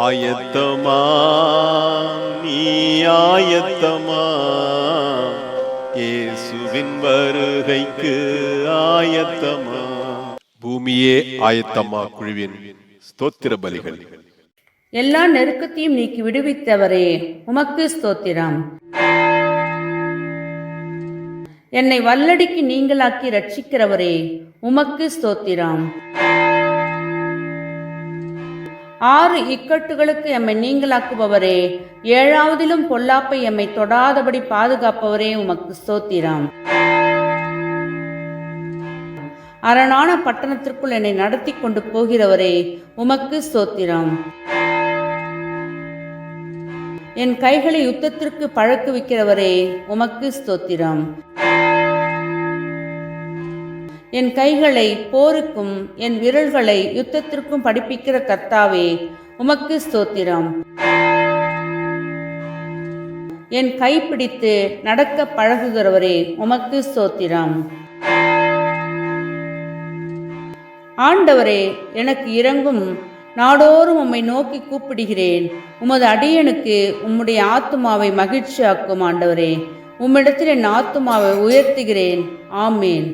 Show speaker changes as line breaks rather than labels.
ஆயத்தமா நீ ஆயத்தமா, இயேசுவின் வருகைக்கு ஆயத்தமா. பூமியே ஆயத்தமா குழுவின் ஸ்தோத்திர பலிகள்.
எல்லா நெருக்கத்தையும் நீக்கி விடுவித்தவரே உமக்கு ஸ்தோத்திரம். என்னை வல்லடிக்கு நீங்களாக்கி ரட்சிக்கிறவரே உமக்கு ஸ்தோத்திரம். 6 இக்கட்டுகளுக்கு எம்மை நீங்களாக்குபவரே, 7ஆவதிலும் பொல்லாப்பை எம்மை தொடாதபடி பாதுகாப்பவரே உமக்கு ஸ்தோத்திரம். அரணான பட்டணத்திற்குள் என்னை நடத்தி கொண்டு போகிறவரே உமக்கு ஸ்தோத்திரம். என் கைகளை யுத்தத்திற்கு பழக்குவிக்கிறவரே உமக்கு ஸ்தோத்திரம். என் கைகளை போருக்கும் என் விரல்களை யுத்தத்திற்கும் படிப்பிக்கிற கர்த்தாவே உமக்கு ஸ்தோத்திரம். என் கைப்பிடித்து நடக்க பழகுகிறவரே உமக்கு ஸ்தோத்திரம். ஆண்டவரே எனக்கு இரங்கும், நாடோறும் உம்மை நோக்கி கூப்பிடுகிறேன். உமது அடியனுக்கு உம்முடைய ஆத்துமாவை மகிழ்ச்சியாக்கும். ஆண்டவரே, உம்மிடத்தில் என் ஆத்துமாவை உயர்த்துகிறேன். ஆமேன்.